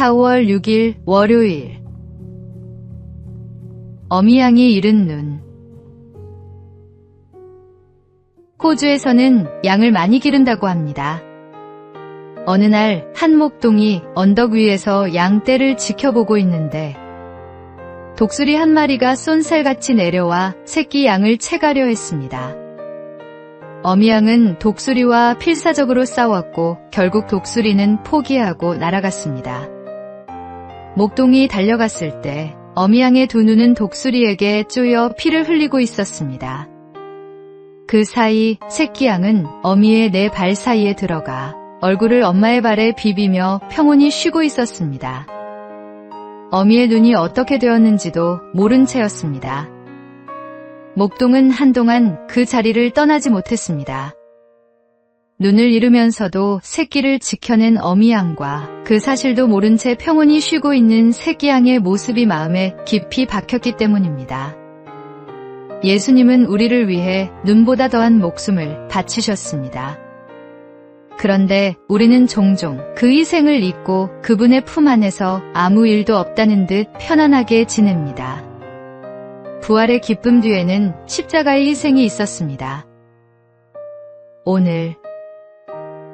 4월 6일 월요일. 어미양이 잃은 눈. 호주에서는 양을 많이 기른다고 합니다. 어느 날 한 목동이 언덕 위에서 양 떼를 지켜보고 있는데 독수리 한 마리가 쏜살같이 내려와 새끼 양을 채가려 했습니다. 어미양은 독수리와 필사적으로 싸웠고 결국 독수리는 포기하고 날아갔습니다. 목동이 달려갔을 때 어미양의 두 눈은 독수리에게 쪼여 피를 흘리고 있었습니다. 그 사이 새끼 양은 어미의 네 발 사이에 들어가 얼굴을 엄마의 발에 비비며 평온히 쉬고 있었습니다. 어미의 눈이 어떻게 되었는지도 모른 채였습니다. 목동은 한동안 그 자리를 떠나지 못했습니다. 눈을 잃으면서도 새끼를 지켜낸 어미양과 그 사실도 모른 채 평온히 쉬고 있는 새끼양의 모습이 마음에 깊이 박혔기 때문입니다. 예수님은 우리를 위해 눈보다 더한 목숨을 바치셨습니다. 그런데 우리는 종종 그 희생을 잊고 그분의 품 안에서 아무 일도 없다는 듯 편안하게 지냅니다. 부활의 기쁨 뒤에는 십자가의 희생이 있었습니다. 오늘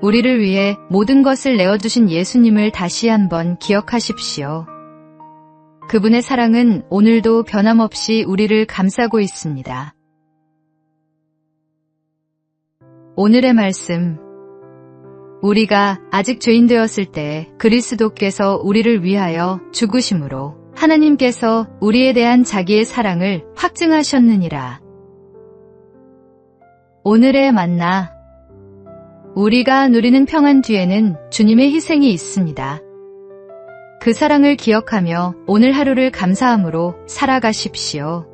우리를 위해 모든 것을 내어주신 예수님을 다시 한번 기억하십시오. 그분의 사랑은 오늘도 변함없이 우리를 감싸고 있습니다. 오늘의 말씀. 우리가 아직 죄인 되었을 때 그리스도께서 우리를 위하여 죽으심으로 하나님께서 우리에 대한 자기의 사랑을 확증하셨느니라. 오늘의 만나. 우리가 누리는 평안 뒤에는 주님의 희생이 있습니다. 그 사랑을 기억하며 오늘 하루를 감사함으로 살아가십시오.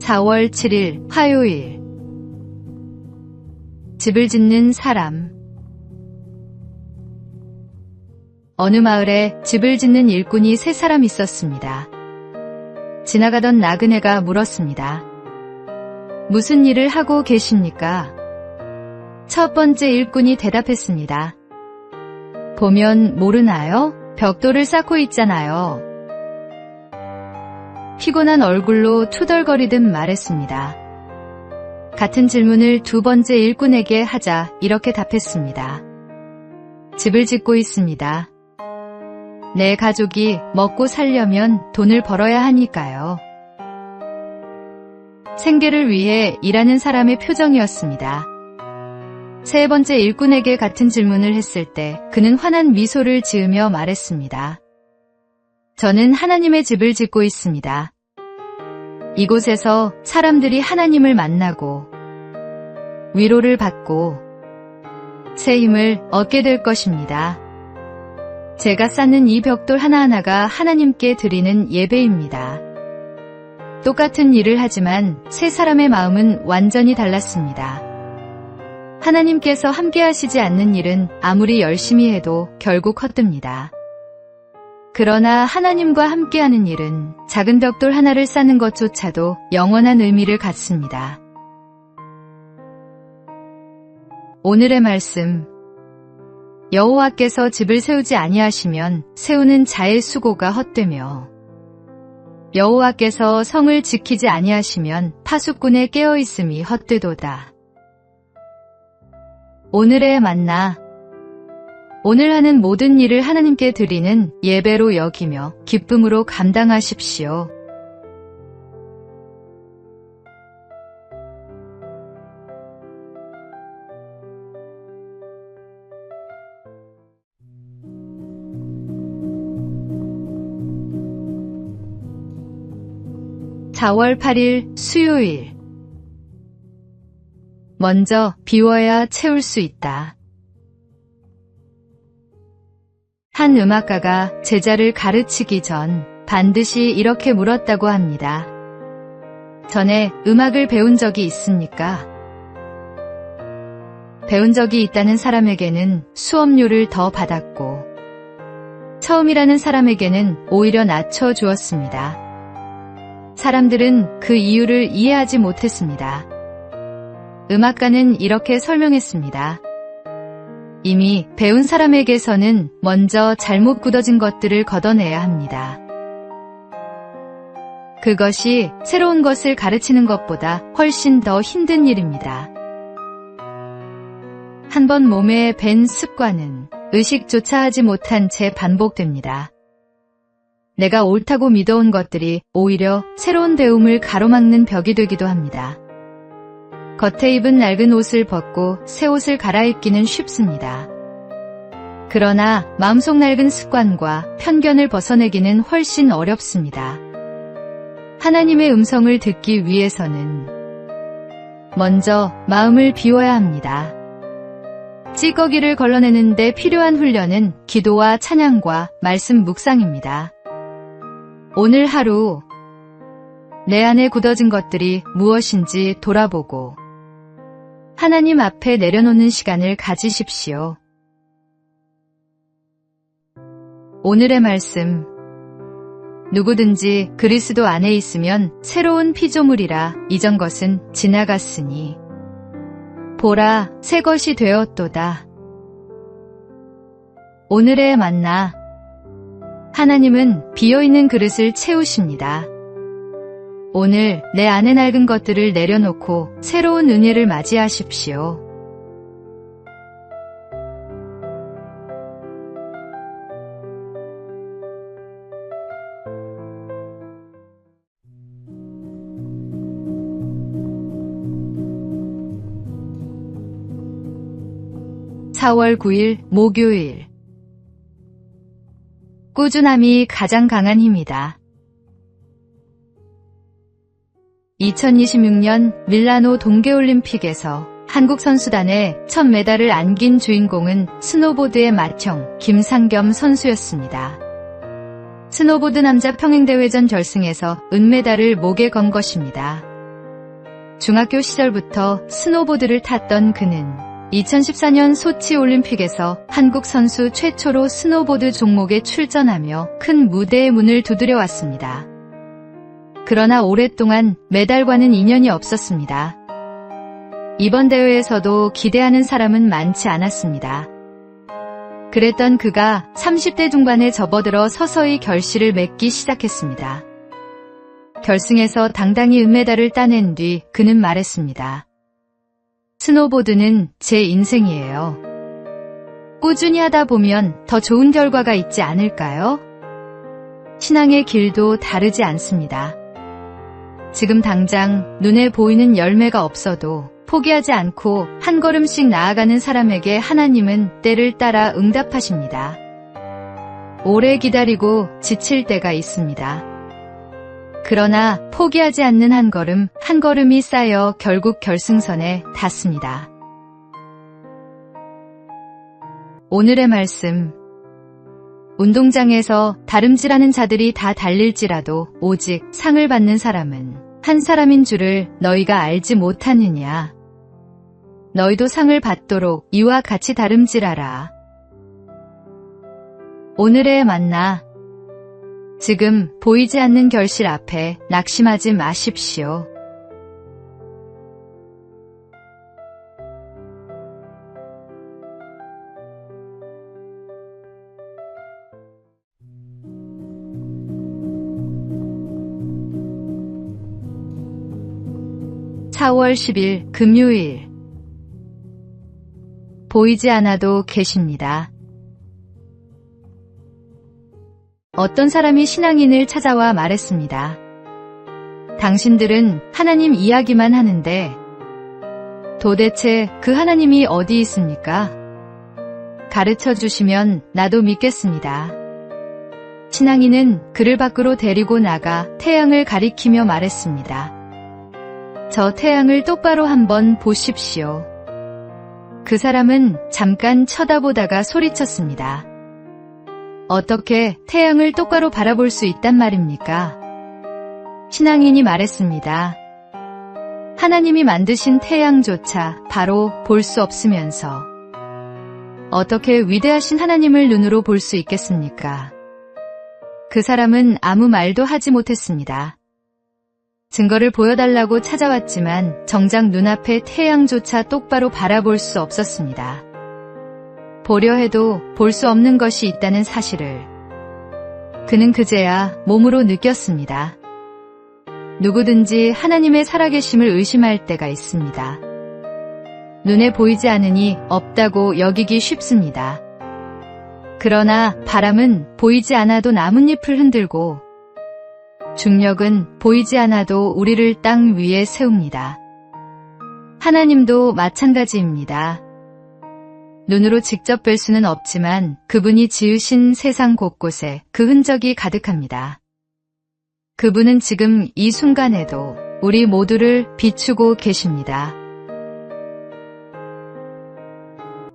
(4월 7일) 화요일. 집을 짓는 사람. 어느 마을에 집을 짓는 일꾼이 3사람 있었습니다. 지나가던 나그네가 물었습니다. 무슨 일을 하고 계십니까? 첫 번째 일꾼이 대답했습니다. 보면 모르나요? 벽돌을 쌓고 있잖아요. 피곤한 얼굴로 투덜거리듯 말했습니다. 같은 질문을 두 번째 일꾼에게 하자 이렇게 답했습니다. 집을 짓고 있습니다. 내 가족이 먹고 살려면 돈을 벌어야 하니까요. 생계를 위해 일하는 사람의 표정이었습니다. 세 번째 일꾼에게 같은 질문을 했을 때 그는 환한 미소를 지으며 말했습니다. 저는 하나님의 집을 짓고 있습니다. 이곳에서 사람들이 하나님을 만나고 위로를 받고 새 힘을 얻게 될 것입니다. 제가 쌓는 이 벽돌 하나하나가 하나님께 드리는 예배입니다. 똑같은 일을 하지만 세 사람의 마음은 완전히 달랐습니다. 하나님께서 함께 하시지 않는 일은 아무리 열심히 해도 결국 헛됩니다. 그러나 하나님과 함께하는 일은 작은 벽돌 하나를 쌓는 것조차도 영원한 의미를 갖습니다. 오늘의 말씀. 여호와께서 집을 세우지 아니하시면 세우는 자의 수고가 헛되며 여호와께서 성을 지키지 아니하시면 파수꾼의 깨어있음이 헛되도다. 오늘의 만나. 오늘 하는 모든 일을 하나님께 드리는 예배로 여기며 기쁨으로 감당하십시오. (4월 8일) 수요일. 먼저 비워야 채울 수 있다. 한 음악가가 제자를 가르치기 전 반드시 이렇게 물었다고 합니다. 전에 음악을 배운 적이 있습니까? 배운 적이 있다는 사람에게는 수업료를 더 받았고 처음이라는 사람에게는 오히려 낮춰주었습니다. 사람들은 그 이유를 이해하지 못했습니다. 음악가는 이렇게 설명했습니다. 이미 배운 사람에게서는 먼저 잘못 굳어진 것들을 걷어내야 합니다. 그것이 새로운 것을 가르치는 것보다 훨씬 더 힘든 일입니다. 한번 몸에 밴 습관은 의식조차 하지 못한 채 반복됩니다. 내가 옳다고 믿어온 것들이 오히려 새로운 배움을 가로막는 벽이 되기도 합니다. 겉에 입은 낡은 옷을 벗고 새 옷을 갈아입기는 쉽습니다. 그러나 마음속 낡은 습관과 편견을 벗어내기는 훨씬 어렵습니다. 하나님의 음성을 듣기 위해서는 먼저 마음을 비워야 합니다. 찌꺼기를 걸러내는 데 필요한 훈련은 기도와 찬양과 말씀 묵상입니다. 오늘 하루 내 안에 굳어진 것들이 무엇인지 돌아보고 하나님 앞에 내려놓는 시간을 가지십시오. 오늘의 말씀. 누구든지 그리스도 안에 있으면 새로운 피조물이라 이전 것은 지나갔으니 보라 새 것이 되었도다. 오늘의 만나. 하나님은 비어있는 그릇을 채우십니다. 오늘 내 안에 낡은 것들을 내려놓고 새로운 은혜를 맞이하십시오. (4월 9일) 목요일. 꾸준함이 가장 강한 힘이다. 2026년 밀라노 동계올림픽에서 한국 선수단의 첫 메달을 안긴 주인공은 스노보드의 맏형 김상겸 선수였습니다. 스노보드 남자 평행대회전 결승에서 은메달을 목에 건 것입니다. 중학교 시절부터 스노보드를 탔던 그는 2014년 소치 올림픽에서 한국 선수 최초로 스노보드 종목에 출전하며 큰 무대의 문을 두드려 왔습니다. 그러나 오랫동안 메달과는 인연이 없었습니다. 이번 대회에서도 기대하는 사람은 많지 않았습니다. 그랬던 그가 30대 중반에 접어들어 서서히 결실을 맺기 시작했습니다. 결승에서 당당히 은메달을 따낸 뒤 그는 말했습니다. 스노보드는 제 인생이에요. 꾸준히 하다 보면 더 좋은 결과가 있지 않을까요? 신앙의 길도 다르지 않습니다. 지금 당장 눈에 보이는 열매가 없어도 포기하지 않고 한 걸음씩 나아가는 사람에게 하나님은 때를 따라 응답하십니다. 오래 기다리고 지칠 때가 있습니다. 그러나 포기하지 않는 한 걸음 한 걸음이 쌓여 결국 결승선에 닿습니다. 오늘의 말씀. 운동장에서 다름질하는 자들이 다 달릴지라도 오직 상을 받는 사람은 한 사람인 줄을 너희가 알지 못하느냐. 너희도 상을 받도록 이와 같이 다름질하라. 오늘의 만나. 지금 보이지 않는 결실 앞에 낙심하지 마십시오. (4월 10일) 금요일. 보이지 않아도 계십니다. 어떤 사람이 신앙인을 찾아와 말했습니다. 당신들은 하나님 이야기만 하는데 도대체 그 하나님이 어디 있습니까? 가르쳐 주시면 나도 믿겠습니다. 신앙인은 그를 밖으로 데리고 나가 태양을 가리키며 말했습니다. 저 태양을 똑바로 한번 보십시오. 그 사람은 잠깐 쳐다보다가 소리쳤습니다. 어떻게 태양을 똑바로 바라볼 수 있단 말입니까? 신앙인이 말했습니다. 하나님이 만드신 태양조차 바로 볼 수 없으면서 어떻게 위대하신 하나님을 눈으로 볼 수 있겠습니까? 그 사람은 아무 말도 하지 못했습니다. 증거를 보여달라고 찾아왔지만 정작 눈앞에 태양조차 똑바로 바라볼 수 없었습니다. 보려 해도 볼 수 없는 것이 있다는 사실을 그는 그제야 몸으로 느꼈습니다. 누구든지 하나님의 살아계심을 의심할 때가 있습니다. 눈에 보이지 않으니 없다고 여기기 쉽습니다. 그러나 바람은 보이지 않아도 나뭇잎을 흔들고 중력은 보이지 않아도 우리를 땅 위에 세웁니다. 하나님도 마찬가지입니다. 눈으로 직접 뵐 수는 없지만 그분이 지으신 세상 곳곳에 그 흔적이 가득합니다. 그분은 지금 이 순간에도 우리 모두를 비추고 계십니다.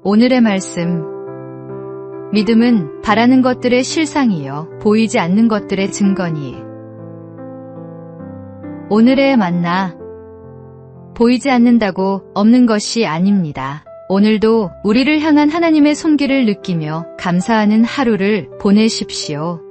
오늘의 말씀. 믿음은 바라는 것들의 실상이요 보이지 않는 것들의 증거니. 오늘의 만나. 보이지 않는다고 없는 것이 아닙니다. 오늘도 우리를 향한 하나님의 손길을 느끼며 감사하는 하루를 보내십시오.